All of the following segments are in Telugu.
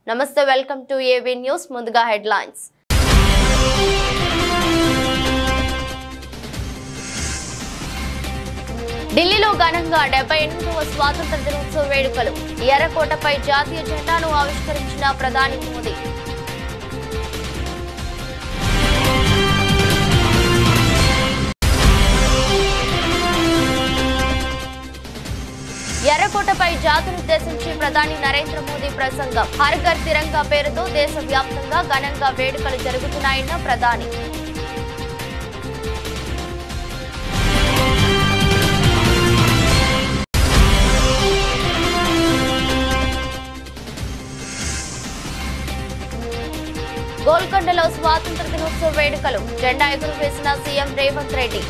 నమస్తే వెల్కమ్ టు ఏవీ న్యూస్ ముందుగా హెడ్లైన్స్ ఢిల్లీలో ఘనంగా 78వ స్వాతంత్ర దినోత్సవ వేడుకలు ఎర్రకోటపై జాతీయ జెండాను ఆవిష్కరించిన ప్రధాని మోదీ ఎర్రకోటపై జాతినుద్దేశించి ప్రధాని నరేంద్ర మోదీ ప్రసంగం హర్ ఘర్ తిరంగా పేరుతో దేశవ్యాప్తంగా ఘనంగా వేడుకలు జరుగుతున్నాయన్న ప్రధాని గోల్కొండలో స్వాతంత్ర దినోత్సవ వేడుకలు జెండా ఎగురవేసిన సీఎం రేవంత్ రెడ్డి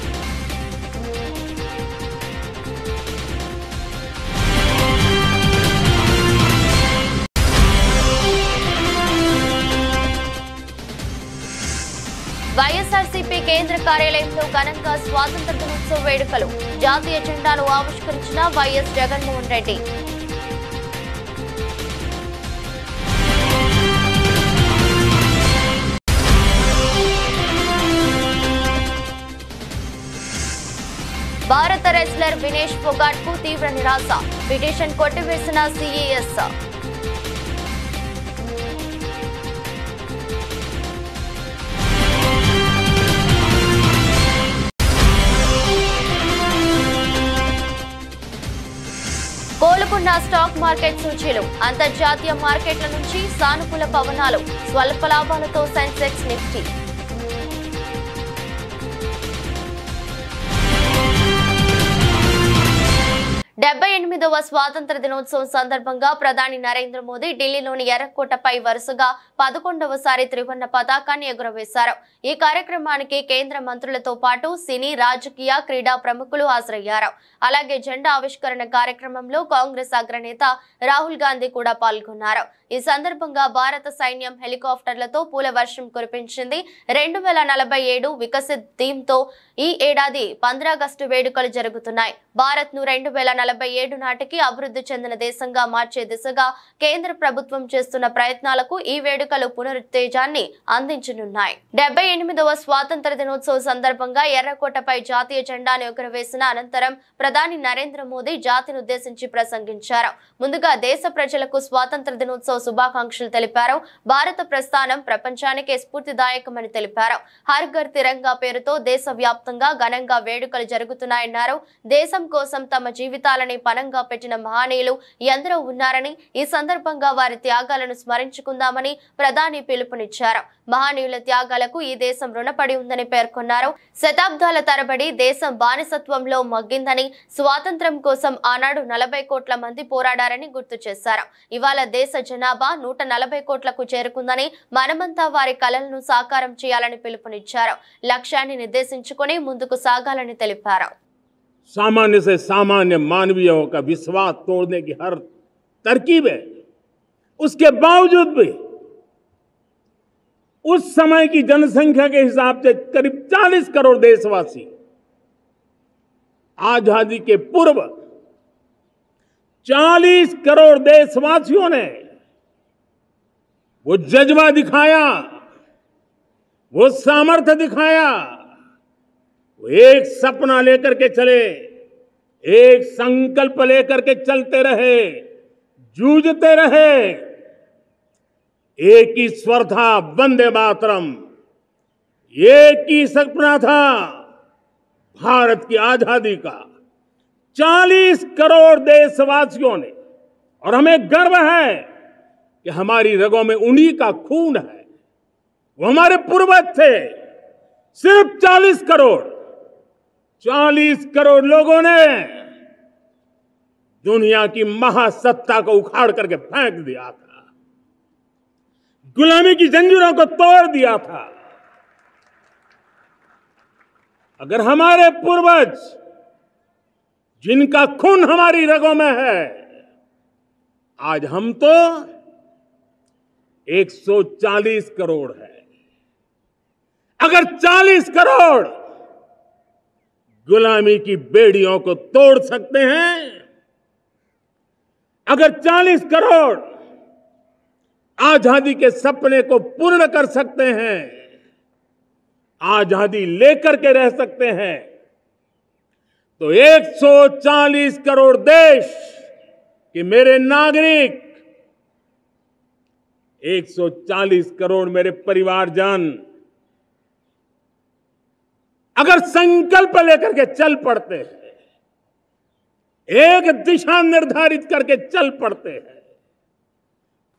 వైఎస్ఆర్సీపీ కేంద్ర కార్యాలయంలో ఘనంగా స్వాతంత్ర దినోత్సవ వేడుకలు జాతీయ జెండాను ఆవిష్కరించిన వైఎస్ జగన్మోహన్ రెడ్డి భారత రెస్లర్ వినేష్ ఫోగాట్ కు తీవ్ర నిరాశ పిటిషన్ కొట్టివేసిన సిఈఎస్ కోలుకున్న స్టాక్ మార్కెట్ సూచీలు అంతర్జాతీయ మార్కెట్ల నుంచి సానుకూల పవనాలు స్వల్ప లాభాలతో సెన్సెక్స్ నిఫ్టీ డెబ్బై 78వ స్వాతంత్ర దినోత్సవం సందర్భంగా ప్రధాని నరేంద్ర మోదీ ఢిల్లీలోని ఎర్రకోటపై వరుసగా 11వసారి త్రివర్ణ పతాకాన్ని ఎగురవేశారు. ఈ కార్యక్రమానికి కేంద్ర మంత్రులతో పాటు సినీ రాజకీయ క్రీడా ప్రముఖులు హాజరయ్యారు. అలాగే జెండా ఆవిష్కరణ కార్యక్రమంలో కాంగ్రెస్ అగ్రనేత రాహుల్ గాంధీ కూడా పాల్గొన్నారు. ఈ సందర్భంగా భారత సైన్యం హెలికాప్టర్లతో పూల వర్షం కురిపించింది. 2047 వికసిత్ థీమ్ తో ఈ ఏడాది 15 ఆగస్టు వేడుకలు జరుగుతున్నాయి. భారత్ ను 2047 నాటికి అభివృద్ధి చెందిన దేశంగా మార్చే దిశగా కేంద్ర ప్రభుత్వం చేస్తున్న ప్రయత్నాలకు ఈ వేడుకలు పునరుత్తేజాన్ని అందించనున్నాయి. 78వ స్వాతంత్ర దినోత్సవ సందర్భంగా ఎర్రకోటపై జాతీయ జెండాను ఎగురవేసిన అనంతరం ప్రధాని నరేంద్ర మోదీ జాతినుద్దేశించి ప్రసంగించారు. ముందుగా దేశ ప్రజలకు స్వాతంత్ర దినోత్సవ శుభాకాంక్షలు తెలిపారు. భారత ప్రస్థానం ప్రపంచానికే స్ఫూర్తిదాయకమని తెలిపారు. హర్ ఘర్ తిరంగా పేరుతో దేశవ్యాప్తంగా ఘనంగా వేడుకలు జరుగుతున్నాయన్నారు. దేశం కోసం తమ జీవితాలని పణంగా పెట్టిన మహనీయులు ఎందరో ఉన్నారని, ఈ సందర్భంగా వారి త్యాగాలను స్మరించుకుందామని ప్రధాని పిలుపునిచ్చారు. మహనీయుల త్యాగాలకు ఈ దేశం రుణపడి ఉందని పేర్కొన్నారు. శతాబ్దాల తరబడి దేశం బానిసత్వంలో మగ్గిందని, స్వాతంత్ర్యం కోసం ఆనాడు 40 కోట్ల మంది పోరాడారని గుర్తు చేశారు. ఇవాళ దేశ జనాభా 140 కోట్లకు చేరుకుందని, మనమంతా వారి కలలను సాకారం చేయాలని పిలుపునిచ్చారు. లక్ష్యాన్ని నిర్దేశించుకొని ముందుకు సాగాలని తెలిపారు. सामान्य से सामान्य मानवीयों का विश्वास तोड़ने की हर तरकीब है। उसके बावजूद भी उस समय की जनसंख्या के हिसाब से करीब 40 करोड़ देशवासी आजादी के पूर्व 40 करोड़ देशवासियों ने वो जज्बा दिखाया, वो सामर्थ्य दिखाया, एक सपना लेकर के चले, एक संकल्प लेकर के चलते रहे, जूझते रहे। एक ही स्वर था, वंदे मातरम। एक ही सपना था, भारत की आजादी का। 40 करोड़ देशवासियों ने, और हमें गर्व है कि हमारी रगों में उन्हीं का खून है। वो हमारे पूर्वज थे। सिर्फ 40 करोड़ लोगों ने दुनिया की महासत्ता को उखाड़ करके फेंक दिया था, गुलामी की जंजीरों को तोड़ दिया था। अगर हमारे पूर्वज, जिनका खून हमारी रगों में है, आज हम तो 140 करोड़ है। अगर 40 करोड़ गुलामी की बेड़ियों को तोड़ सकते हैं, अगर 40 करोड़ आजादी के सपने को पूर्ण कर सकते हैं, आजादी लेकर के रह सकते हैं, तो 140 करोड़ देश के मेरे नागरिक, 140 करोड़ मेरे परिवारजन अगर संकल्प लेकर के चल पड़ते हैं, एक दिशा निर्धारित करके चल पड़ते हैं।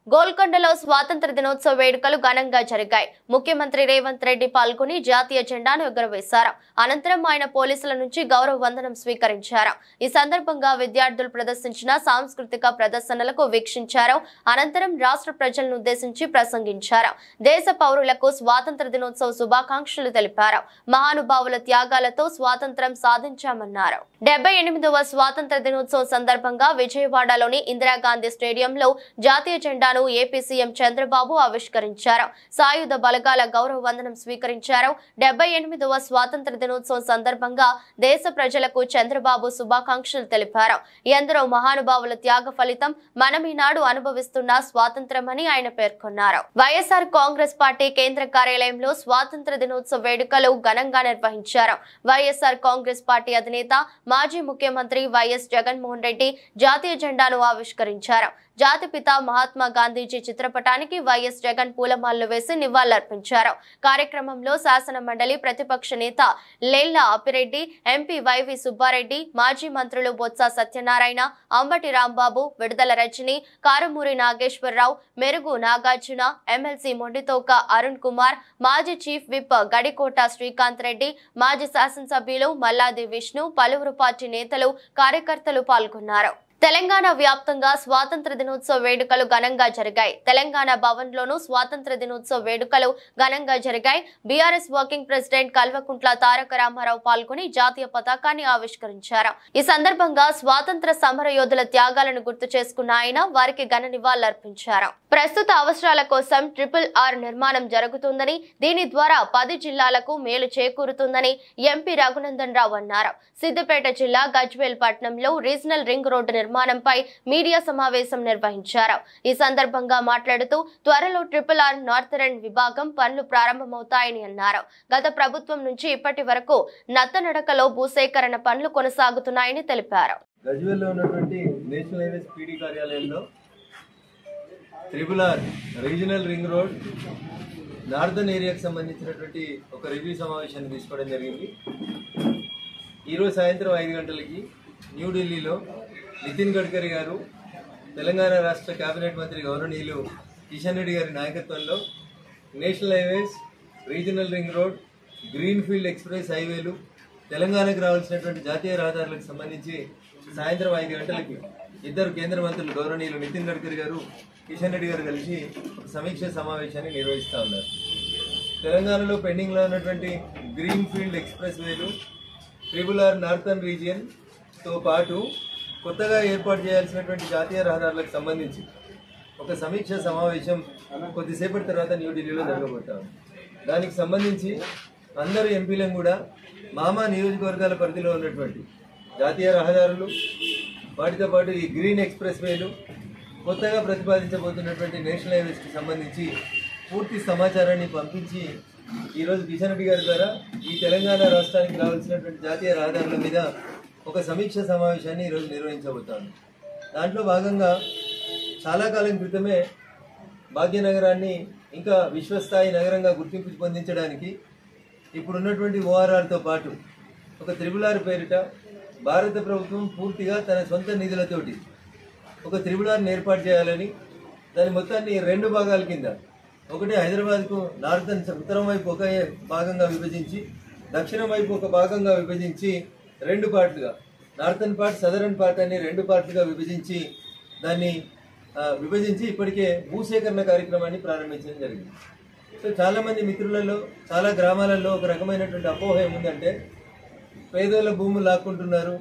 గోల్కొండలో స్వాతంత్ర దినోత్సవ వేడుకలు ఘనంగా జరిగాయి. ముఖ్యమంత్రి రేవంత్ రెడ్డి పాల్గొని జాతీయ జెండాను ఎగురవేశారు. అనంతరం ఆయన పోలీసుల నుంచి గౌరవ వందనం స్వీకరించారు. ఈ సందర్భంగా విద్యార్థులు ప్రదర్శించిన సాంస్కృతిక ప్రదర్శనలకు వీక్షించారు. అనంతరం రాష్ట్ర ప్రజలను ఉద్దేశించి ప్రసంగించారు. దేశ పౌరులకు స్వాతంత్ర దినోత్సవ శుభాకాంక్షలు తెలిపారు. మహానుభావుల త్యాగాలతో స్వాతంత్రం సాధించామన్నారు. 78వ స్వాతంత్ర దినోత్సవం సందర్భంగా విజయవాడలోని ఇందిరాగాంధీ స్టేడియంలో జాతీయ జెండా ఏపీ సీఎం చంద్రబాబు ఆవిష్కరించారు. సాయుధ బలగాల గౌరవ వందనం స్వీకరించారు. 78వ స్వాతంత్ర దినోత్సవం సందర్భంగా దేశ ప్రజలకు చంద్రబాబు శుభాకాంక్షలు తెలిపారు. ఎందరో మహానుభావుల త్యాగ ఫలితం మనం ఈనాడు అనుభవిస్తున్న స్వాతంత్రమని ఆయన పేర్కొన్నారు. వైఎస్ఆర్ కాంగ్రెస్ పార్టీ కేంద్ర కార్యాలయంలో స్వాతంత్ర దినోత్సవ వేడుకలు ఘనంగా నిర్వహించారు. వైఎస్ఆర్ కాంగ్రెస్ పార్టీ అధినేత మాజీ ముఖ్యమంత్రి వైఎస్ జగన్మోహన్ రెడ్డి జాతీయ జెండాను ఆవిష్కరించారు. జాతిపిత మహాత్మా గాంధీజీ చిత్రపటానికి వైఎస్ జగన్ పూలమాలలు వేసి నివాళులర్పించారు. కార్యక్రమంలో శాసన మండలి ప్రతిపక్ష నేత లేళ్ల అప్పిరెడ్డి, ఎంపీ వైవి సుబ్బారెడ్డి, మాజీ మంత్రులు బొత్స సత్యనారాయణ, అంబటి రాంబాబు, విడుదల రజని, కారుమూరి నాగేశ్వరరావు, మెరుగు నాగార్జున, ఎమ్మెల్సీ మొండితోక అరుణ్ కుమార్, మాజీ చీఫ్ విప్ గడికోట శ్రీకాంత్ రెడ్డి, మాజీ శాసనసభ్యులు మల్లాది విష్ణు, పలువురు పార్టీ నేతలు, కార్యకర్తలు పాల్గొన్నారు. తెలంగాణ వ్యాప్తంగా స్వాతంత్ర దినోత్సవ వేడుకలు ఘనంగా జరిగాయి. తెలంగాణ భవన్ లోను స్వాతంత్ర దినోత్సవ వేడుకలు ఘనంగా జరిగాయి. BRS working president Kalvakuntla Taraka Ramarao పాల్గొని జాతీయ పతాకాన్ని ఆవిష్కరించారు. ఈ సందర్భంగా స్వాతంత్ర సమర యోధుల త్యాగాలను గుర్తు చేసుకున్న ఆయన వారికి ఘన నివాళులర్పించారు. ప్రస్తుత అవసరాల కోసం RRR నిర్మాణం జరుగుతుందని, దీని ద్వారా 10 జిల్లాలకు మేలు చేకూరుతుందని ఎంపీ రఘునందన్ రావు అన్నారు. సిద్దిపేట జిల్లా గజ్వేల్ పట్టణంలో రీజనల్ రింగ్ రోడ్డు నిర్మాణంపై మీడియా సమావేశం నిర్వహించారు. ఈ సందర్భంగా మాట్లాడుతూ త్వరలో RRR నార్థరన్ విభాగం పనులు ప్రారంభమవుతాయని అన్నారు. గత ప్రభుత్వం నుంచి ఇప్పటి వరకు నత్తనడకలో భూసేకరణ పనులు కొనసాగుతున్నాయని తెలిపారు. గజ్వేల్లో ఉన్నటువంటి నేషనల్ హైవేస్ పీడీ కార్యాలయంలో RRR regional ring road northern ఏరియాకి సంబంధించినటువంటి ఒక రివ్యూ సమావేశాన్ని తీసుకోవడం జరిగింది. ఈరోజు సాయంత్రం 5 గంటలకి న్యూఢిల్లీలో నితిన్ గడ్కరీ గారు, తెలంగాణ రాష్ట్ర కేబినెట్ మంత్రి గౌరవనీయులు కిషన్ రెడ్డి గారి నాయకత్వంలో national highways, regional ring road, green field expressway హైవేలు, తెలంగాణకు రావాల్సినటువంటి జాతీయ రహదారులకు సంబంధించి సాయంత్రం 5 గంటలకి ఇద్దరు కేంద్ర మంత్రులు గౌరవనీయులు నితిన్ గడ్కరీ గారు, కిషన్ రెడ్డి గారు కలిసి సమీక్ష సమావేశాన్ని నిర్వహిస్తూ ఉన్నారు. తెలంగాణలో పెండింగ్లో ఉన్నటువంటి గ్రీన్ ఫీల్డ్ ఎక్స్ప్రెస్ వేలు, RRR నార్థన్ రీజియన్తో పాటు కొత్తగా ఏర్పాటు చేయాల్సినటువంటి జాతీయ రహదారులకు సంబంధించి ఒక సమీక్ష సమావేశం కొద్దిసేపటి తర్వాత న్యూఢిల్లీలో జరగబోతాం. దానికి సంబంధించి అందరూ ఎంపీలను కూడా మామా నియోజకవర్గాల పరిధిలో ఉన్నటువంటి జాతీయ రహదారులు, వాటితో పాటు ఈ గ్రీన్ ఎక్స్ప్రెస్ వేలు, కొత్తగా ప్రతిపాదించబోతున్నటువంటి నేషనల్ హైవేస్కి సంబంధించి పూర్తి సమాచారాన్ని పంపించి ఈరోజు కిషన్ రెడ్డి గారి ద్వారా ఈ తెలంగాణ రాష్ట్రానికి రావాల్సినటువంటి జాతీయ రహదారుల మీద ఒక సమీక్ష సమావేశాన్ని ఈరోజు నిర్వహించబోతాను. దాంట్లో భాగంగా చాలా కాలం క్రితమే భాగ్యనగరాన్ని ఇంకా విశ్వస్థాయి నగరంగా గుర్తింపు పొందించడానికి ఇప్పుడున్నటువంటి ORRతో పాటు ఒక RRR పేరిట భారత ప్రభుత్వం పూర్తిగా తన సొంత నిధులతోటి ఒక RRRని ఏర్పాటు చేయాలని, దాని మొత్తాన్ని 2 భాగాల కింద, ఒకటి హైదరాబాద్కు నార్థన్ ఉత్తరం వైపు ఒక భాగంగా విభజించి, దక్షిణం వైపు ఒక భాగంగా విభజించి 2 పార్ట్లుగా, నార్థన్ పార్ట్, సదరన్ పార్ట్ అని 2 పార్ట్లుగా విభజించి దాన్ని ఇప్పటికే భూసేకరణ కార్యక్రమాన్ని ప్రారంభించడం జరిగింది. సో చాలామంది మిత్రులలో, చాలా గ్రామాలలో ఒక రకమైనటువంటి అపోహ ఏముందంటే పేదోళ్ళ భూములు లాక్కుంటున్నారు,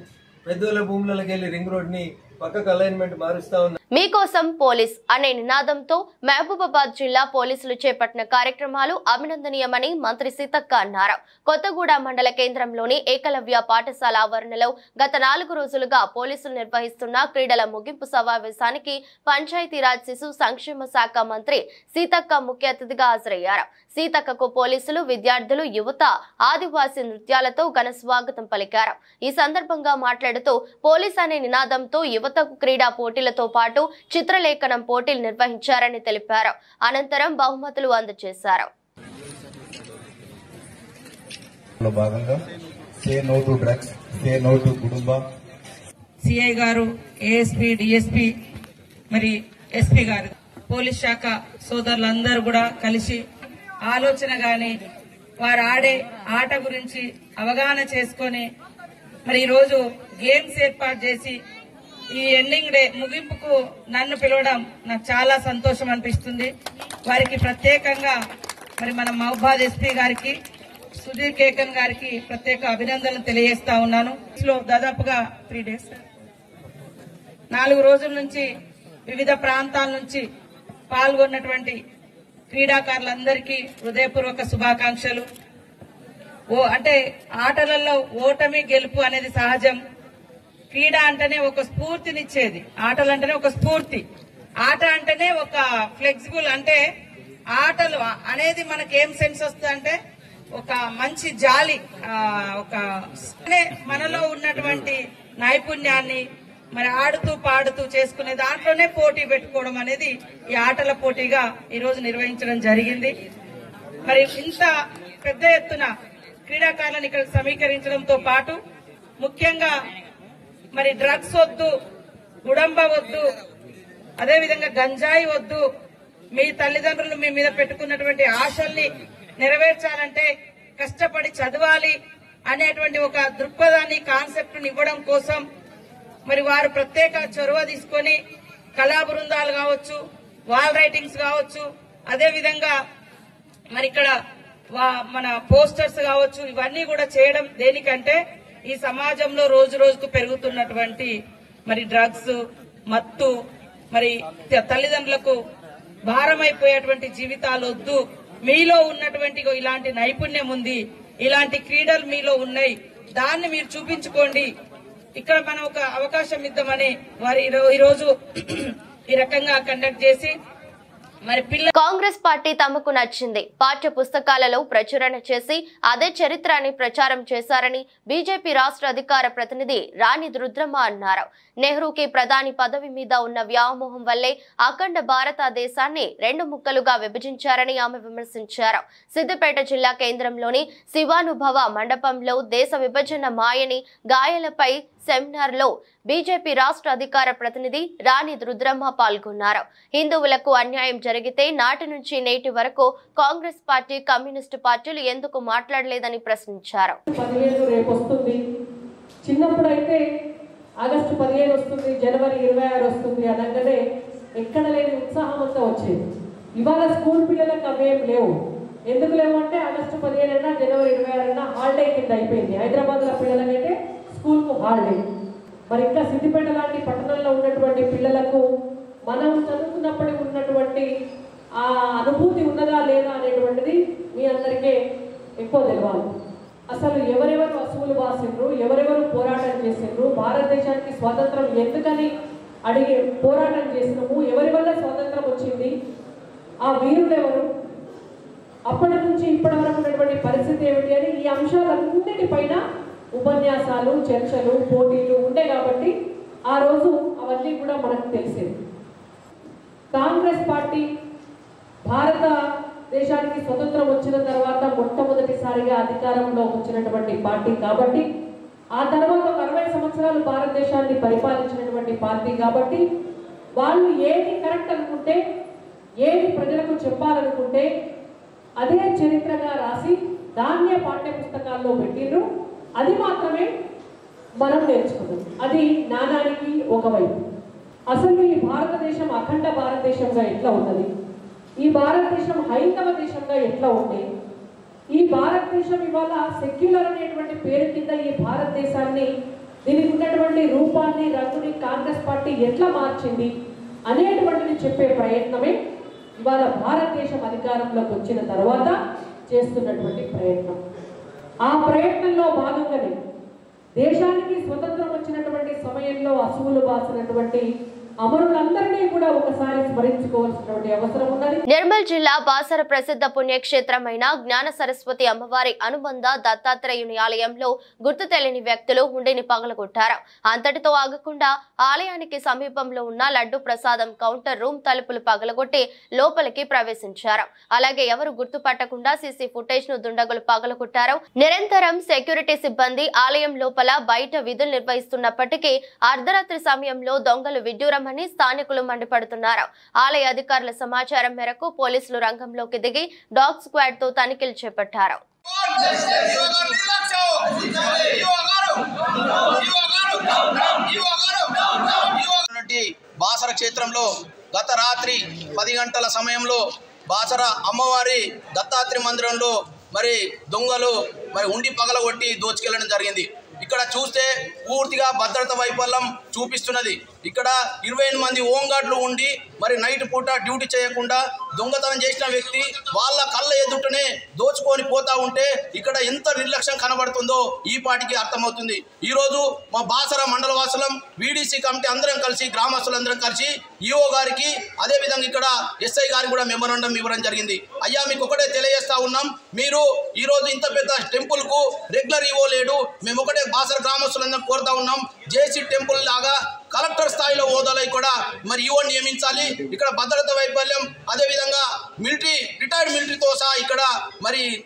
పెద్దోళ్ళ భూములకి వెళ్ళి రింగ్ రోడ్ని పక్కకు అలైన్మెంట్ మారుస్తూ ఉన్నారు. మీకోసం పోలీస్ అనే నినాదంతో మహబూబాబాద్ జిల్లా పోలీసులు చేపట్టిన కార్యక్రమాలు అభినందనీయమని మంత్రి సీతక్క అన్నారు. కొత్తగూడ మండల కేంద్రంలోని ఏకలవ్య పాఠశాల ఆవరణలో గత 4 రోజులుగా పోలీసులు నిర్వహిస్తున్న క్రీడల ముగింపు సమావేశానికి పంచాయతీరాజ్ శిశు సంక్షేమ శాఖ మంత్రి సీతక్క ముఖ్య అతిథిగా హాజరయ్యారు. సీతక్కకు పోలీసులు, విద్యార్థులు, యువత ఆదివాసీ నృత్యాలతో ఘన స్వాగతం పలికారు. ఈ సందర్భంగా మాట్లాడుతూ పోలీస్ అనే నినాదంతో యువతకు క్రీడా పోటీలతో పాటు చిత్రలేఖనం పోటీలు నిర్వహించారని తెలిపారు. అనంతరం బహుమతులు అందజేశారు. సిఐ గారు, ఏఎస్పీ, డిఎస్పీ, మరి ఎస్పీ గారు, పోలీస్ శాఖ సోదరులందరూ కూడా కలిసి ఆలోచన గాని వారు ఆడే ఆట గురించి అవగాహన చేసుకొని మరి ఈరోజు గేమ్స్ ఏర్పాటు చేసి ఈ ఎండింగ్ డే ముగింపుకు నన్ను పిలవడం నాకు చాలా సంతోషం అనిపిస్తుంది. వారికి ప్రత్యేకంగా మరి మన మహబూబాబాద్ ఎస్పీ గారికి, సుధీర్ కేకన్ గారికి ప్రత్యేక అభినందనలు తెలియజేస్తా ఉన్నాను. దాదాపుగా 3 days 4 రోజుల నుంచి వివిధ ప్రాంతాల నుంచి పాల్గొన్నటువంటి క్రీడాకారులందరికీ హృదయపూర్వక శుభాకాంక్షలు. అంటే ఆటలలో ఓటమి గెలుపు అనేది సహజం. క్రీడ అంటేనే ఒక స్ఫూర్తినిచ్చేది, ఆటలు అంటేనే ఒక స్ఫూర్తి, ఆట అంటేనే ఒక ఫ్లెక్సిబుల్. అంటే ఆటలు అనేది మనకి ఏం సెన్స్ వస్తుందంటే ఒక మంచి జాలి, ఒక మనలో ఉన్నటువంటి నైపుణ్యాన్ని మరి ఆడుతూ పాడుతూ చేసుకునే దాంట్లోనే పోటీ పెట్టుకోవడం అనేది ఈ ఆటల పోటీగా ఈ రోజు నిర్వహించడం జరిగింది. మరి ఇంత పెద్ద ఎత్తున క్రీడాకారులను ఇక్కడ సమీకరించడంతో పాటు ముఖ్యంగా మరి డ్రగ్స్ వద్దు, గుడంబ వద్దు, అదేవిధంగా గంజాయి వద్దు, మీ తల్లిదండ్రులు మీ మీద పెట్టుకున్నటువంటి ఆశల్ని నెరవేర్చాలంటే కష్టపడి చదవాలి అనేటువంటి ఒక దృక్పథాన్ని, కాన్సెప్ట్ ని ఇవ్వడం కోసం మరి వారు ప్రత్యేక చొరవ తీసుకొని కళా బృందాలు కావచ్చు, వాల్ రైటింగ్స్ కావచ్చు, అదేవిధంగా మరి ఇక్కడ మన పోస్టర్స్ కావచ్చు, ఇవన్నీ కూడా చేయడం దేనికంటే ఈ సమాజంలో రోజు రోజుకు పెరుగుతున్నటువంటి మరి డ్రగ్స్, మత్తు, మరి తల్లిదండ్రులకు భారమైపోయేటువంటి జీవితాలు వద్దు, మీలో ఉన్నటువంటి ఇలాంటి నైపుణ్యం ఉంది, ఇలాంటి క్రీడలు మీలో ఉన్నాయి, దాన్ని మీరు చూపించుకోండి, ఇక్కడ మనం ఒక అవకాశం ఇద్దామని వారు ఈరోజు ఈ రకంగా కండక్ట్ చేసి కాంగ్రెస్ పార్టీ తమకు నచ్చింది పాఠ్య పుస్తకాలలో ప్రచురణ చేసి అదే చరిత్రని ప్రచారం చేశారని బీజేపీ రాష్ట్ర అధికార ప్రతినిధి రాణి రుద్రమ్మ అన్నారు. నెహ్రూకి ప్రధాని పదవి మీద ఉన్న వ్యామోహం వల్లే అఖండ భారతదేశాన్ని 2 ముక్కలుగా విభజించారని ఆమె విమర్శించారు. సిద్దిపేట జిల్లా కేంద్రంలోని శివానుభవ మండపంలో దేశ విభజన మాయని గాయాలపై సెమినార్ లో బీజేపీ రాష్ట్ర అధికార ప్రతినిధి రాణి రుద్రమ్మ పాల్గొన్నారు. హిందువులకు అన్యాయం జరిగితే నాటి నుంచి నేటి వరకు కాంగ్రెస్ పార్టీ, కమ్యూనిస్టు పార్టీలు ఎందుకు మాట్లాడలేదని ప్రశ్నించారు. చిన్నప్పుడైతే ఆగస్టు 15 వస్తుంది, జనవరి 26 వస్తుంది అనగానే ఎక్కడ లేని ఉత్సాహం అంతా వచ్చేది. ఇవాళ స్కూల్ పిల్లలకు అవేం లేవు. ఎందుకు లేవంటే ఆగస్టు 15 అయినా జనవరి 26 అయినా హాలిడే కింద అయిపోయింది. హైదరాబాద్ లో పిల్లలకైతే స్కూల్ కు హాలిడే. మరి ఇంకా సిద్దిపేట లాంటి పట్టణంలో ఉన్నటువంటి పిల్లలకు మనం చదువుకున్నప్పుడు ఉన్నటువంటి ఆ అనుభూతి ఉన్నదా లేదా అనేటువంటిది మీ అందరికీ ఎక్కువ తెలియాలి. అసలు ఎవరెవరు అసువులు బాసిండ్రు, ఎవరెవరు పోరాటం చేసిండ్రు, భారతదేశానికి స్వాతంత్రం ఎందుకని అడిగి పోరాటం చేసినాము, ఎవరి వల్ల స్వాతంత్రం వచ్చింది, ఆ వీరులు ఎవరు, అప్పటి నుంచి ఇప్పటి వరకు ఉన్నటువంటి పరిస్థితి ఏమిటి అని ఈ అంశాలన్నిటిపైన ఉపన్యాసాలు, చర్చలు, పోటీలు ఉండే కాబట్టి ఆ రోజు అవన్నీ కూడా మనకు తెలిసేది. కాంగ్రెస్ పార్టీ భారతదేశానికి స్వతంత్రం వచ్చిన తర్వాత మొట్టమొదటిసారిగా అధికారంలోకి వచ్చినటువంటి పార్టీ కాబట్టి, ఆ తర్వాత 40 సంవత్సరాలు భారతదేశాన్ని పరిపాలించినటువంటి పార్టీ కాబట్టి వాళ్ళు ఏది కరెక్ట్ అనుకుంటే, ఏది ప్రజలకు చెప్పాలనుకుంటే అదే చరిత్రగా రాసి దాన్నే పాఠ్య పుస్తకాల్లో పెట్టిండ్రు. అది మాత్రమే మనం నేర్చుకున్నాం. అది నానానికి ఒకవైపు. అసలు ఈ భారతదేశం అఖండ భారతదేశంగా ఎట్లా ఉన్నది, ఈ భారతదేశం హైందవ దేశంగా ఎట్లా ఉంది, ఈ భారతదేశం ఇవాళ సెక్యులర్ అనేటువంటి పేరు కింద ఈ భారతదేశాన్ని, దీనికి ఉన్నటువంటి రూపాన్ని, రంగుని కాంగ్రెస్ పార్టీ ఎట్లా మార్చింది, అనేటువంటిది చెప్పే ప్రయత్నమే ఇవాళ భారతదేశం అధికారంలోకి వచ్చిన తర్వాత చేస్తున్నటువంటి ప్రయత్నం. ఆ ప్రయత్నంలో భాగంగానే దేశానికి స్వతంత్రం వచ్చినటువంటి సమయంలో అసువులు బాసినటువంటి అమరులందరినీ కూడా ఒకసారి స్మరించుకోవాల్సినటువంటి అవసరం ఉన్నది. నిర్మల్ జిల్లా బాసర ప్రసిద్ధ పుణ్యక్షేత్రమైన జ్ఞాన సరస్వతి అమ్మవారి అనుబంధ దత్తాత్రేయుని ఆలయంలో గుర్తు తెలియని వ్యక్తులు హుండీని పగలగొట్టారు. అంతటితో ఆగకుండా ఆలయానికి సమీపంలో ఉన్న లడ్డు ప్రసాదం కౌంటర్ రూమ్ తలుపులు పగలగొట్టి లోపలికి ప్రవేశించారు. అలాగే ఎవరు గుర్తుపట్టకుండా సీసీ ఫుటేజ్ ను దుండగులు పగలగొట్టారు. నిరంతరం సెక్యూరిటీ సిబ్బంది ఆలయం లోపల బయట విధులు నిర్వహిస్తున్నప్పటికీ అర్ధరాత్రి సమయంలో దొంగలు విడ్డూరం అని స్థానికులు మండిపడుతున్నారు. ఆలయ అధికారుల సమాచారం మేరకు పోలీసులు రంగంలోకి దిగి డాగ్ స్క్వాడ్ తో తనిఖీలు చేపట్టారు. బాసర క్షేత్రంలో గత రాత్రి 10 గంటల సమయంలో బాసర అమ్మవారి దత్తాత్రేయ మందిరంలో దొంగలు ఉండి పగలగొట్టి దోచుకెళ్లడం జరిగింది. ఇక్కడ చూస్తే పూర్తిగా భద్రత వైఫల్యం చూపిస్తున్నది. ఇక్కడ 28 మంది హోంగార్డులు ఉండి నైట్ పూట డ్యూటీ చేయకుండా దొంగతనం చేసిన వ్యక్తి వాళ్ళ కళ్ళ ఎదుటనే దోచుకొని పోతా ఉంటే ఇక్కడ ఎంత నిర్లక్ష్యం కనబడుతుందో ఈ పాటికి అర్థమవుతుంది. ఈరోజు మా బాసర మండలవాసులం వీడీసీ కమిటీ అందరం కలిసి గ్రామస్తులందరం కలిసి ఈఓ గారికి అదేవిధంగా ఇక్కడ ఎస్ఐ గారికి కూడా మెమోరాండం ఇవ్వడం జరిగింది. అయ్యా మీకు ఒకటే తెలియజేస్తా ఉన్నాం, మీరు ఈరోజు ఇంత పెద్ద టెంపుల్కు రెగ్యులర్ ఈఓ లేడు, మేము ఒకటే బాసర గ్రామస్తులందరం కోరుతా ఉన్నాం, జేసీ టెంపుల్ లాగా కలెక్టర్ స్థాయిలో హోదాలో కూడా ఈఓ నియమించాలి. ఇక్కడ భద్రత వైఫల్యం అదేవిధంగా రిటైర్డ్ మిలిటరీతో సహా ఇక్కడ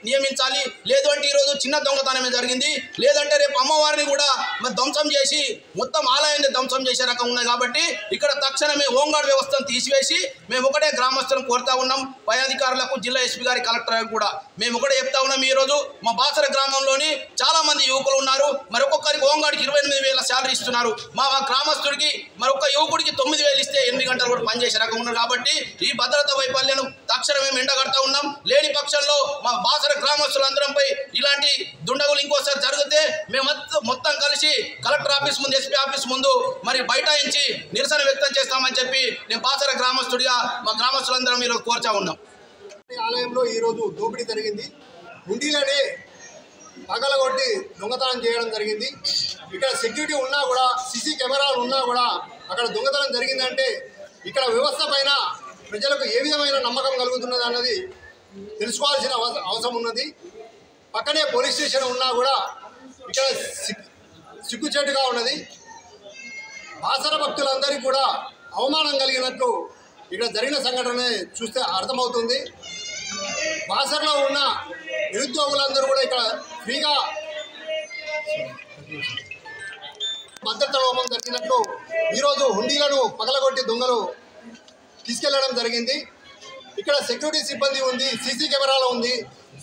నియమించాలి. లేదు అంటే ఈరోజు చిన్న దొంగతనమే జరిగింది, లేదంటే రేపు అమ్మవారిని కూడా ధ్వంసం చేసి మొత్తం ఆలయాన్ని ధ్వంసం చేసే రకం ఉన్నాయి. కాబట్టి ఇక్కడ తక్షణమే హోంగార్డ్ వ్యవస్థను తీసివేసి మేము ఒకటే గ్రామస్తులను కోరుతా ఉన్నాం, పై అధికారులకు జిల్లా ఎస్పీ గారి కలెక్టర్ కూడా మేము ఒకటే చెప్తా ఉన్నాం. ఈరోజు మా బాసర గ్రామంలోని చాలా మంది యువకులు ఉన్నారు, ఒక్కొక్కరికి హోంగార్డ్కి 28,000 శాలరీ ఇస్తున్నారు. మా గ్రామస్తుడికి మరొక యువకుడికి 9,000 ఇస్తే 8 గంటలు కూడా పనిచేసే రకం ఉన్నారు. కాబట్టి ఈ భద్రత వైఫల్యం తక్షణమే ఎండగడతా ఉన్నాం. లేని పక్షంలో మా బాసర గ్రామస్తులందరంపై ఇలాంటి దుండగులు ఇంకోసారి జరిగితే మేము మొత్తం కలిసి కలెక్టర్ ఆఫీస్ ముందు ఎస్పీ ఆఫీస్ ముందు బైఠాయించి నిరసన వ్యక్తం చేస్తామని చెప్పి నేను బాసర గ్రామస్తుడిగా మా గ్రామస్తులందరం ఈరోజు కోరుతా ఉన్నాం. ఆలయంలో ఈరోజు దోపిడీ జరిగింది. హుండీలనే పగలగొట్టి దొంగతనం చేయడం జరిగింది. ఇక్కడ సెక్యూరిటీ ఉన్నా కూడా సీసీ కెమెరాలు ఉన్నా కూడా అక్కడ దొంగతనం జరిగిందంటే ఇక్కడ వ్యవస్థ పైన ప్రజలకు ఏ విధమైన నమ్మకం కలుగుతున్నది అన్నది తెలుసుకోవాల్సిన అవసరం ఉన్నది. పక్కనే పోలీస్ స్టేషన్ ఉన్నా కూడా ఇక్కడ సిగ్గుచేటుగా ఉన్నది. బాసర భక్తులందరికీ కూడా అవమానం కలిగినట్లు ఇక్కడ జరిగిన సంఘటన చూస్తే అర్థమవుతుంది. బాసరలో ఉన్న నిరుద్యోగులందరూ కూడా ఇక్కడ ఫ్రీగా భద్రత లోపం జరిగినట్లు ఈరోజు హుండీలను పగలగొట్టి దొంగలు తీసుకెళ్లడం జరిగింది. ఇక్కడ సెక్యూరిటీ సిబ్బంది ఉంది, సీసీ కెమెరాలు ఉంది.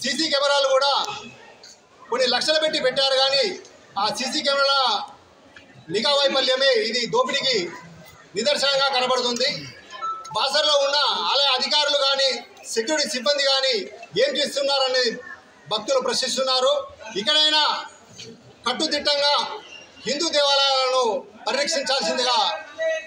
సీసీ కెమెరాలు కూడా కొన్ని లక్షలు పెట్టారు, కానీ ఆ సీసీ కెమెరా నిఘా వైఫల్యమే ఇది దోపిడీకి నిదర్శనంగా కనబడుతుంది. బాసర్లో ఉన్న ఆలయ అధికారులు కానీ సెక్యూరిటీ సిబ్బంది కానీ ఏం చేస్తున్నారని భక్తులు ప్రశ్నిస్తున్నారు. ఇకనైనా కట్టుదిట్టంగా హిందూ దేవాలయాలను పరిరక్షించాల్సిందిగా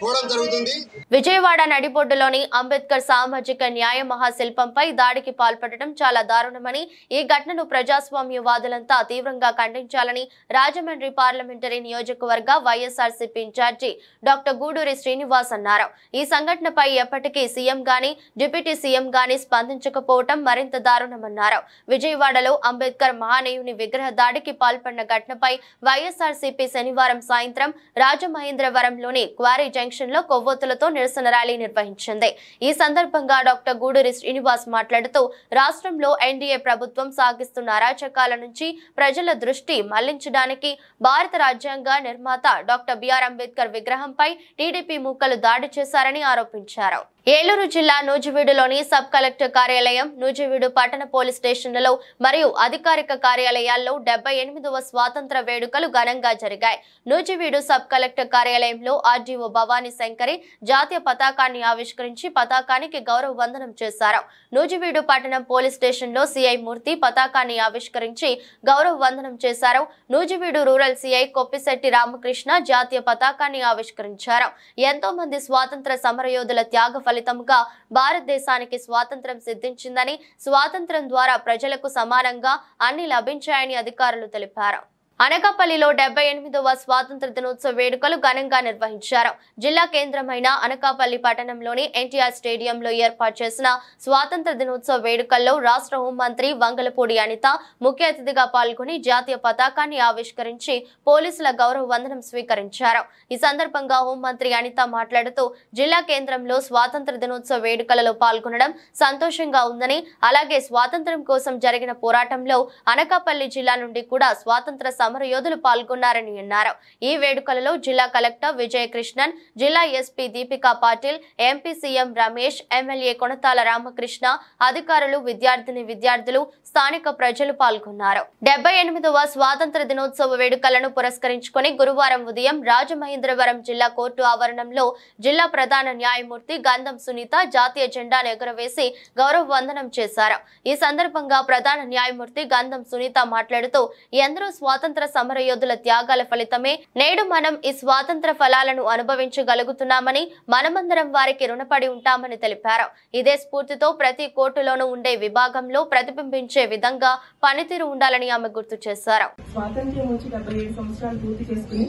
కోరడం జరుగుతుంది. విజయవాడ నడిబొడ్డులోని అంబేద్కర్ సామాజిక న్యాయ మహాశిల్పంపై దాడికి పాల్పడటం చాలా దారుణమని, ఈ ఘటనను ప్రజాస్వామ్యవాదులంతా తీవ్రంగా ఖండించాలని రాజమండ్రి పార్లమెంటరీ నియోజకవర్గ వైఎస్ఆర్సీపీ ఇన్ఛార్జి డాక్టర్ గూడూరి శ్రీనివాస్ అన్నారు. ఈ సంఘటనపై ఎప్పటికీ సీఎం గాని డిప్యూటీ సీఎం గాని స్పందించకపోవటం మరింత దారుణమన్నారు. విజయవాడలో అంబేద్కర్ మహానీయుని విగ్రహ దాడికి పాల్పడిన ఘటనపై వైఎస్ఆర్సీపీ శనివారం సాయంత్రం రాజమహేంద్రవరంలోని క్వారీ జంక్షన్ లో కొవ్వొత్తులతో నిరసన ర్యాలీ నిర్వహించింది. ఈ సందర్భంగా డాక్టర్ గూడూరి శ్రీనివాస్ మాట్లాడుతూ రాష్ట్రంలో ఎన్డీఏ ప్రభుత్వం సాగిస్తున్న అరాచకాల నుంచి ప్రజల దృష్టి మళ్లించడానికి భారత రాజ్యాంగ నిర్మాత డాక్టర్ బిఆర్ అంబేద్కర్ విగ్రహంపై టీడీపీ మూకలు దాడి చేశారని ఆరోపించారు. ఏలూరు జిల్లా నూజివీడులోని సబ్ కలెక్టర్ కార్యాలయం, నూజివీడు పట్టణ పోలీస్ స్టేషన్లలో మరియు అధికారిక కార్యాలయాల్లో 78వ స్వాతంత్ర వేడుకలు ఘనంగా జరిగాయి. నూజివీడు సబ్ కలెక్టర్ కార్యాలయంలో ఆర్డీఓ భవానీ శంకరి జాతీయ పతాకాన్ని ఆవిష్కరించి పతాకానికి గౌరవ వందనం చేశారు. నూజివీడు పట్టణం పోలీస్ స్టేషన్లో సిఐ మూర్తి పతాకాన్ని ఆవిష్కరించి గౌరవ వందనం చేశారు. నూజివీడు రూరల్ సిఐ కొప్పిశెట్టి రామకృష్ణ జాతీయ పతాకాన్ని ఆవిష్కరించారు. ఎంతో మంది స్వాతంత్ర సమరయోధుల త్యాగ ఫలితంగా భారతదేశానికి స్వాతంత్రం సిద్ధించిందని, స్వాతంత్రం ద్వారా ప్రజలకు సమానంగా అన్ని లభించాయని అధికారులు తెలిపారు. అనకాపల్లిలో 78వ స్వాతంత్ర దినోత్సవ వేడుకలు ఘనంగా నిర్వహించారు. జిల్లా కేంద్రమైన అనకాపల్లి పట్టణంలోని ఎన్టీఆర్ స్టేడియంలో ఏర్పాటు చేసిన స్వాతంత్ర దినోత్సవ వేడుకల్లో రాష్ట్ర హోంమంత్రి వంగలపూడి అనిత ముఖ్య అతిథిగా పాల్గొని జాతీయ పతాకాన్ని ఆవిష్కరించి పోలీసుల గౌరవ వందనం స్వీకరించారు. ఈ సందర్భంగా హోంమంత్రి అనిత మాట్లాడుతూ జిల్లా కేంద్రంలో స్వాతంత్ర దినోత్సవ వేడుకలలో పాల్గొనడం సంతోషంగా ఉందని, అలాగే స్వాతంత్ర్యం కోసం జరిగిన పోరాటంలో అనకాపల్లి జిల్లా నుండి కూడా స్వాతంత్ర సమరయోధులు పాల్గొన్నారని అన్నారు. ఈ వేడుకలలో జిల్లా కలెక్టర్ విజయకృష్ణన్, జిల్లా SP Deepika Patil, MP CM Ramesh, MLA Konathala Ramakrishna, అధికారులు, విద్యార్థులు, స్థానిక ప్రజలు పాల్గొన్నారు. 78వ స్వాతంత్ర దినోత్సవ వేడుకలను పురస్కరించుకొని గురువారం ఉదయం రాజమహేంద్రవరం జిల్లా కోర్టు ఆవరణంలో జిల్లా ప్రధాన న్యాయమూర్తి గంధం సునీత జాతీయ జెండాను ఎగురవేసి గౌరవ వందనం చేశారు. ఈ సందర్భంగా ప్రధాన న్యాయమూర్తి గంధం సునీత మాట్లాడుతూ ఎందరో స్వాతంత్ర సమరయోధుల త్యాగాల ఫలితమే నేడు మనం ఈ స్వాతంత్ర ఫలాలను అనుభవించగలుగుతున్నామని, మనమందరం వారికి రుణపడి ఉంటామని తెలిపారు. ఇదే స్ఫూర్తితో ప్రతి కోర్టులోనూ ఉండే విభాగంలో ప్రతిబింబించే విధంగా పనితీరు ఉండాలని ఆమె గుర్తు చేశారు. స్వాతంత్ర్యం వచ్చి 77 సంవత్సరాలు పూర్తి చేసుకుని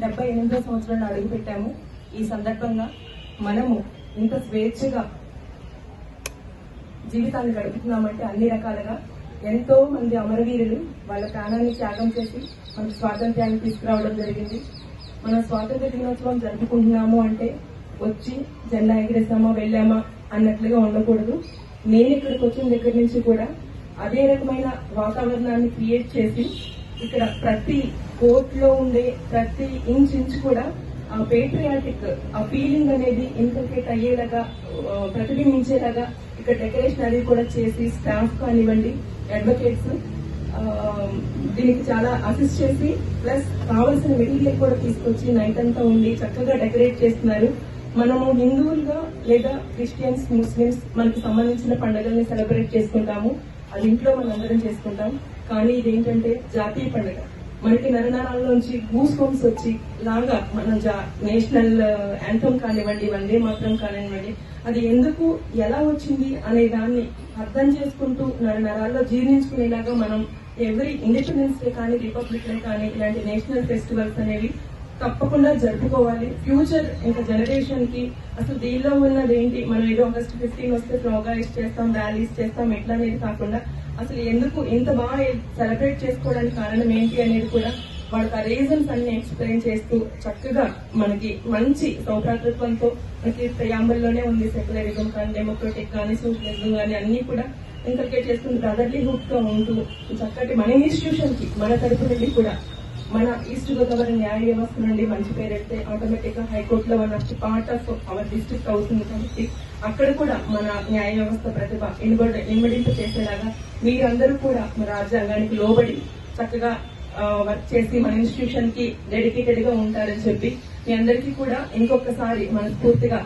78వ సంవత్సరంలో అడుగుపెట్టాము. ఈ సందర్భంగా మనము ఇంత స్వేచ్ఛగా జీవితాన్ని గడుపుతున్నామంటే అన్ని రకాలుగా ఎంతో మంది అమరవీరులు వాళ్ళ ప్రాణాన్ని త్యాగం చేసి మనకు స్వాతంత్ర్యాన్ని తీసుకురావడం జరిగింది. మనం స్వాతంత్ర దినోత్సవం జరుపుకుంటున్నాము అంటే వచ్చి జెండా ఎగిరేసామా వెళ్ళామా అన్నట్లుగా ఉండకూడదు. నేను ఇక్కడికి వచ్చిన దగ్గర నుంచి కూడా అదే రకమైన వాతావరణాన్ని క్రియేట్ చేసి ఇక్కడ ప్రతి కోర్టులో ఉండే ప్రతి ఇంచ్ కూడా ఆ పేట్రియాటిక్ ఆ ఫీలింగ్ అనేది ఇన్కల్కేట్ అయ్యేలాగా ప్రతిబింబించేలాగా ఇక్కడ డెకరేషన్ అది కూడా చేసి స్టాఫ్ కానివ్వండి, అడ్వకేట్స్ దీనికి చాలా అసిస్ట్ చేసి ప్లస్ కావాల్సిన మెటీరియల్ కూడా తీసుకొచ్చి నైట్ అంతా ఉండి చక్కగా డెకరేట్ చేస్తున్నారు. మనము హిందువులుగా లేదా క్రిస్టియన్స్, ముస్లిమ్స్ మనకి సంబంధించిన పండుగల్ని సెలబ్రేట్ చేసుకుంటాము. అది ఇంట్లో మనందరం చేసుకుంటాం. కానీ ఇదేంటంటే జాతీయ పండుగ. మనకి నరనరాల్లోంచి గూస్ బంప్స్ వచ్చి లాగా మన నేషనల్ యాంథమ్ కానివ్వండి, వందే మాత్రం కానివ్వండి, అది ఎందుకు ఎలా వచ్చింది అనే దాన్ని అర్థం చేసుకుంటూ నరాల్లో జీర్ణించుకునేలాగా మనం ఎవ్రీ ఇండిపెండెన్స్ డే కానీ, రిపబ్లిక్ డే కానీ ఇలాంటి నేషనల్ ఫెస్టివల్స్ అనేవి తప్పకుండా జరుపుకోవాలి. ఫ్యూచర్ ఇంకా జనరేషన్ కి అసలు దీనిలో ఉన్నది ఏంటి, మనం ఏదో ఆగస్ట్ 15 వస్తే ప్రోగ్రామ్స్ చేస్తాం, ర్యాలీస్ చేస్తాం ఎట్లా అనేది కాకుండా అసలు ఎందుకు ఇంత బాగా సెలబ్రేట్ చేసుకోవడానికి కారణం ఏంటి అనేది కూడా వాళ్ళకి ఆ రీజన్స్ అన్ని ఎక్స్ప్లెయిన్ చేస్తూ చక్కగా మనకి మంచి సౌభ్రాతృత్వంతో మనకి ప్రియాంబుల్లోనే ఉంది సెక్యులరిజం కానీ, డెమోక్రటిక్ కానీ, సోషలిజం కానీ అన్ని కూడా ఇంకల్కేట్ చేస్తూ బ్రదర్లీహుడ్ గా ఉంటూ చక్కటి మన ఇన్స్టిట్యూషన్ కి మన తరపు నుండి కూడా మన ఈస్ట్ గోదావరి న్యాయ వ్యవస్థ నుండి మంచి పేరెడితే ఆటోమేటిక్ గా హైకోర్టులో one of the part of our district అవుతుంది కాబట్టి అక్కడ కూడా మన న్యాయ వ్యవస్థ ప్రతిభ ఇన్వడింపు చేసేలాగా మీరందరూ కూడా మన రాజ్యాంగానికి లోబడి చక్కగా వర్క్ చేసి మన ఇన్స్టిట్యూషన్ కి డెడికేటెడ్ గా ఉంటారని చెప్పి మీ అందరికీ కూడా ఇంకొకసారి మనస్ఫూర్తిగా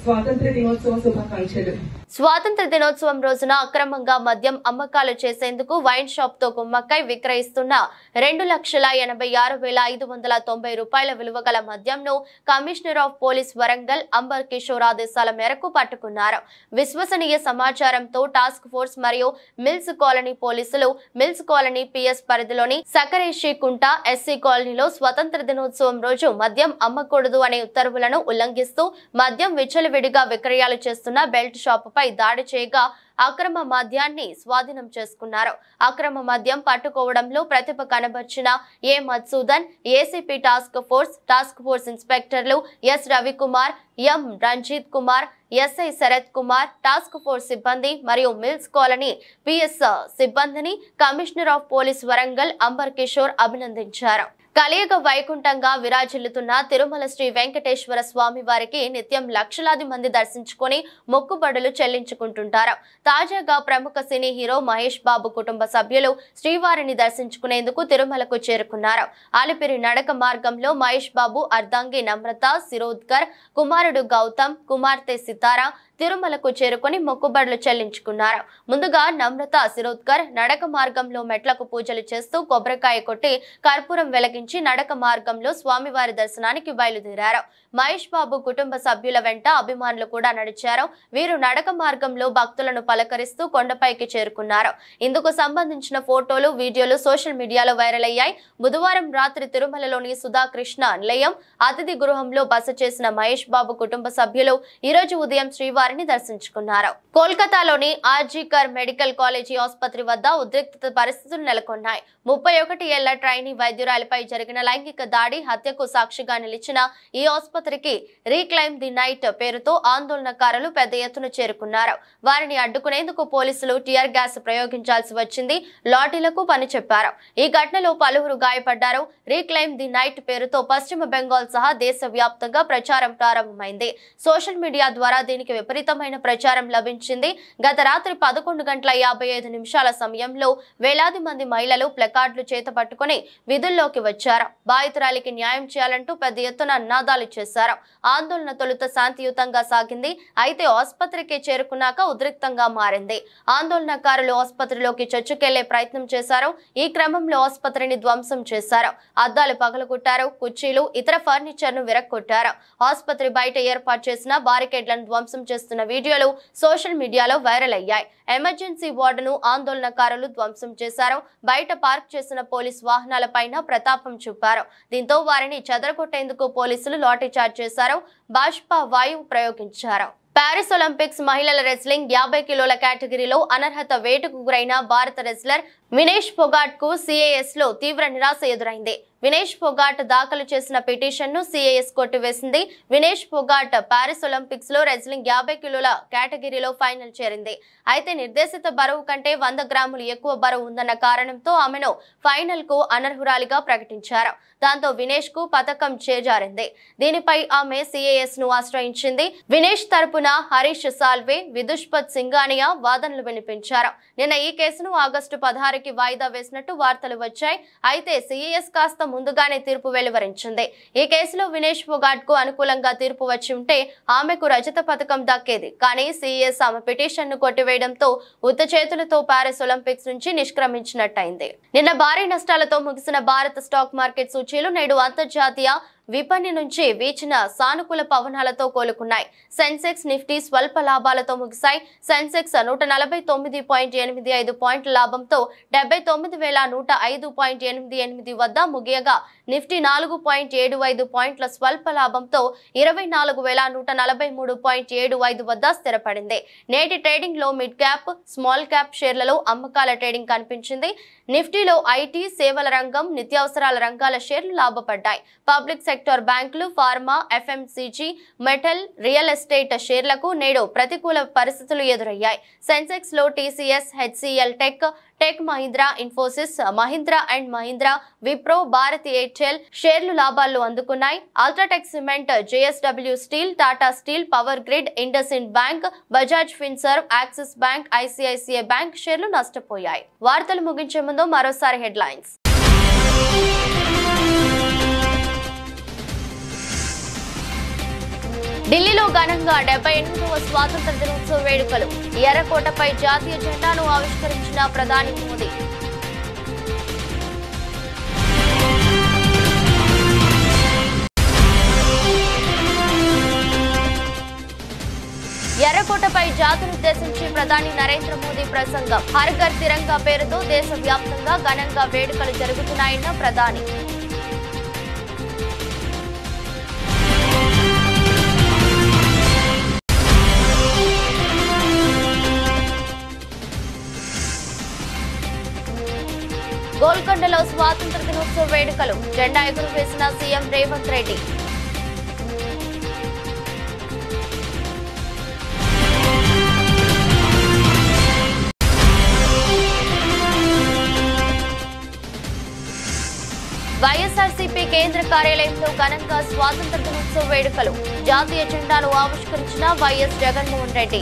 స్వాతంత్ర దినోత్సవ శుభాకాంక్షలు. స్వాతంత్ర దినోత్సవం రోజున అక్రమంగా మద్యం అమ్మకాలు చేసేందుకు వైన్ షాప్ తో కుమ్మక్కై విక్రయిస్తున్న 2,86,590 రూపాయల విలువ గల మద్యంను commissioner of police Warangal Amber Kishore ఆదేశాల మేరకు పట్టుకున్నారు. విశ్వసనీయ సమాచారంతో టాస్క్ ఫోర్స్ మరియు మిల్స్ కాలనీ పోలీసులు మిల్స్ కాలనీ పిఎస్ పరిధిలోని సకరేషి కుంట ఎస్సీ కాలనీలో స్వాతంత్ర దినోత్సవం రోజు మద్యం అమ్మకూడదు అనే ఉత్తర్వులను ఉల్లంఘిస్తూ మద్యం విచ్చలవిడిగా విక్రయాలు చేస్తున్న బెల్ట్ షాప్ దాడి చేయగా అక్రమ మద్యాన్ని స్వాధీనం చేసుకున్నారు. అక్రమ మద్యం పట్టుకోవడంలో ప్రతిభ కనబర్చిన A Madhusudan, ACP task force ఇన్స్పెక్టర్లు S Ravikumar, M Ranjith Kumar, SI Sharath Kumar, task force సిబ్బంది మరియు మిల్స్ కాలనీ పిఎస్ సిబ్బందిని commissioner of police Warangal Amber Kishore అభినందించారు. కలియుగ వైకుంఠంగా విరాజిల్లుతున్న తిరుమల శ్రీ వెంకటేశ్వర స్వామి వారికి నిత్యం లక్షలాది మంది దర్శించుకొని మొక్కుబడులు చెల్లించుకుంటుంటారు. తాజాగా ప్రముఖ సినీ హీరో మహేష్ బాబు కుటుంబ సభ్యులు శ్రీవారిని దర్శించుకునేందుకు తిరుమలకు చేరుకున్నారు. అలిపిరి నడక మార్గంలో మహేష్ బాబు అర్ధాంగి నమ్రత శిరోద్కర్, కుమారుడు గౌతమ్, కుమార్తె సితారా తిరుమలకు చేరుకొని మొక్కుబడులు చెల్లించుకున్నారు. ముందుగా నమ్రత శిరోద్కర్ నడక మార్గంలో మెట్లకు పూజలు చేస్తూ కొబ్బరికాయ కొట్టి కర్పూరం వెలిగించి నడక మార్గంలో స్వామివారి దర్శనానికి బయలుదేరారు. మహేష్ బాబు కుటుంబ సభ్యుల వెంట అభిమానులు కూడా నడిచారు. వీరు నడక మార్గంలో భక్తులను పలకరిస్తూ కొండపైకి చేరుకున్నారు. ఇందుకు సంబంధించిన ఫోటోలు, వీడియోలు సోషల్ మీడియాలో వైరల్ అయ్యాయి. బుధవారం రాత్రి తిరుమలలోని సుధాకృష్ణ నిలయం అతిథి గృహంలో బస చేసిన మహేష్ బాబు కుటుంబ సభ్యులు ఈ రోజు ఉదయం శ్రీవారిని దర్శించుకున్నారు. కోల్కతాలోని ఆర్జీకర్ మెడికల్ కాలేజీ ఆసుపత్రి వద్ద ఉద్రిక్తత పరిస్థితులు నెలకొన్నాయి. 31 ఏళ్ల ట్రైనీ వైద్యురాలిపై జరిగిన లైంగిక దాడి హత్యకు సాక్షిగా నిలిచిన ఈ ఆసుపత్రికి రీక్లైమ్ ది నైట్ పేరుతో ఆందోళనకారులు పెద్ద ఎత్తున చేరుకున్నారు. వారిని అడ్డుకునేందుకు పోలీసులు టియర్ గ్యాస్ ప్రయోగించాల్సి వచ్చింది. లాఠీలకు పని చెప్పారు. ఈ ఘటనలో పలువురు గాయపడ్డారు. రీక్లైమ్ ది నైట్ పేరుతో పశ్చిమ బెంగాల్ సహా దేశవ్యాప్తంగా ప్రచారం ప్రారంభమైంది. సోషల్ మీడియా ద్వారా దీనికి విపరీతమైన ప్రచారం లభించింది. గత రాత్రి 11:55 సమయంలో వేలాది మంది మహిళలు ప్లకార్డులు చేతపట్టుకుని విధుల్లోకి వచ్చారు. బాధితురాలికి న్యాయం చేయాలంటూ పెద్ద ఎత్తున నినాదాలు చేశారు. ఆందోళన తొలుత శాంతియుతంగా సాగింది. అయితే ఆసుపత్రికి చేరుకున్నాక ఉద్రిక్తంగా మారింది. ఆందోళనకారులు ఆసుపత్రిలోకి చొచ్చుకెళ్లే ప్రయత్నం చేశారు. ఈ క్రమంలో ఆసుపత్రిని ధ్వంసం చేశారు. అద్దాలు పగలగొట్టారు. కుర్చీలు, ఇతర ఫర్నిచర్ ను విరక్కొట్టారు. ఆసుపత్రి బయట ఏర్పాటు చేసిన బారికేడ్లను ధ్వంసం చేస్తున్న వీడియోలు సోషల్ మీడియాలో వైరల్ అయ్యాయి. ఎమర్జెన్సీ వార్డును ఆందోళనకారులు ధ్వంసం చేశారు. బయట పార్క్ చేసిన పోలీస్ వాహనాలపైన ప్రతాపం చూపారు. దీంతో వారిని చెదరగొట్టేందుకు పోలీసులు లాఠీచార్జ్ చేశారు. బాష్ప వాయువు ప్రయోగించారు. పారిస్ ఒలింపిక్స్ మహిళల రెజ్లింగ్ 50 కిలోల కేటగిరీలో అనర్హత వేటుకు గురైన భారత రెజ్లర్ వినేష్ ఫోగాట్ కు సిఏఎస్ లో తీవ్ర నిరాశ ఎదురైంది. వినేష్ ఫోగాట్ దాఖలు చేసిన పిటిషన్ ను సిఏఎస్ కొట్టివేసింది. వినేష్ ఫోగాట్ పారిస్ ఒలింపిక్స్ లో రెజ్లింగ్ 50 కిలోల కేటగిరీలో ఫైనల్ చేరింది. అయితే నిర్దేశిత బరువు కంటే 100 గ్రాములు ఎక్కువ బరువు ఉందన్న కారణంతో ఆమెను ఫైనల్ కు అనర్హురాలిగా ప్రకటించారు. దాంతో వినేష్ కు పతకం చేజారింది. దీనిపై ఆమె సిఏఎస్ ను ఆశ్రయించింది. వినేష్ తరపున హరీష్ సాల్వే, విదుష్పత్ సింఘానియా వాదనలు వినిపించారు. నిన్న ఈ కేసును ఆగస్టు 16కి వాయిదా వేసినట్టు వార్తలు వచ్చాయి. అయితే సిఏఎస్ కాస్త ముందుగానే తీర్పు వెలువరించింది. ఈ కేసులో వినేష్ ఫోగాట్ కు అనుకూలంగా తీర్పు వచ్చి ఉంటే ఆమెకు రజత పథకం దక్కేది. కానీ సిఎస్ ఆమె పిటిషన్ ను కొట్టివేయడంతో ఉత్త చేతులతో పారిస్ ఒలింపిక్స్ నుంచి నిష్క్రమించినట్టయింది. నిన్న భారీ నష్టాలతో ముగిసిన భారత స్టాక్ మార్కెట్ సూచీలు నేడు అంతర్జాతీయ విపణి నుంచి వీచిన సానుకూల పవనాలతో కోలుకున్నాయి. సెన్సెక్స్, నిఫ్టీ స్వల్ప లాభాలతో ముగిశాయి. సెన్సెక్స్ 149.85 పాయింట్ల లాభంతో 79,105.88 వద్ద ముగియగా నిఫ్టీ 4.75 పాయింట్ల స్వల్ప లాభంతో 24,143.75 వద్ద స్థిరపడింది. నేటి ట్రేడింగ్ లో మిడ్ క్యాప్, స్మాల్ క్యాప్ షేర్లలో అమ్మకాల ట్రేడింగ్ కనిపించింది. నిఫ్టీలో ఐటీ, సేవల రంగం, నిత్యావసరాల రంగాల షేర్లు లాభపడ్డాయి. పబ్లిక్ సెక్టర్ బ్యాంకులు, pharma, FMCG, metal, real estate షేర్లకు నేడు ప్రతికూల పరిస్థితులు ఎదురయ్యాయి. సెన్సెక్స్ లో TCS, HCL tech Mahindra, Infosys, Mahindra and Mahindra, Wipro, Bharti Airtel షేర్లు లాభాలు అందుకున్నాయి. UltraTech cement, JSW steel, Tata steel, power grid, IndusInd bank, Bajaj Finserv, Axis bank, ICICI bank షేర్లు నష్టపోయాయి. వార్తలు ముగించే ముందు మరోసారి హెడ్లైన్స్. ఢిల్లీలో ఘనంగా 78వ స్వాతంత్ర దినోత్సవ వేడుకలు. ఎర్రకోటపై జాతీయ జెండాను ఆవిష్కరించిన ప్రధాని మోదీ. ఎర్రకోటపై జాతినుద్దేశించి ప్రధాని నరేంద్ర మోదీ ప్రసంగం. హర్ ఘర్ తిరంగా పేరుతో దేశవ్యాప్తంగా ఘనంగా వేడుకలు జరుగుతున్నాయన్న ప్రధాని. గోల్కొండలో స్వాతంత్ర దినోత్సవ వేడుకలు. జెండా ఎగురవేసిన సీఎం రేవంత్ రెడ్డి. వైఎస్ఆర్సీపీ కేంద్ర కార్యాలయంలో ఘనంగా స్వాతంత్ర దినోత్సవ వేడుకలు. జాతీయ జెండాను ఆవిష్కరించిన వైఎస్ జగన్మోహన్ రెడ్డి.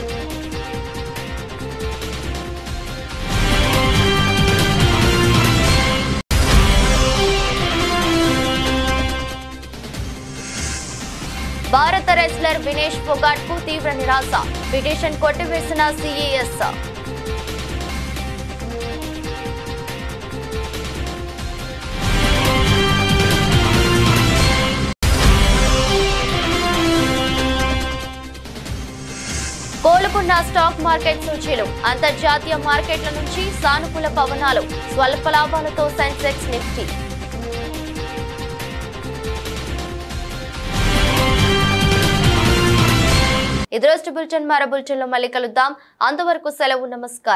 భారత రెస్లర్ వినేష్ ఫోగాట్ కు తీవ్ర నిరాశ. పిటిషన్ కొట్టివేసిన సిఈఎస్. కోలుకున్న స్టాక్ మార్కెట్ సూచీలు. అంతర్జాతీయ మార్కెట్ల నుంచి సానుకూల పవనాలు. స్వల్ప లాభాలతో సెన్సెక్స్ నిఫ్టీ. ఇది రోజు బులెటిన్. మరో బులెటిన్లో మళ్ళీ కలుద్దాం. అంతవరకు సెలవు. నమస్కారం.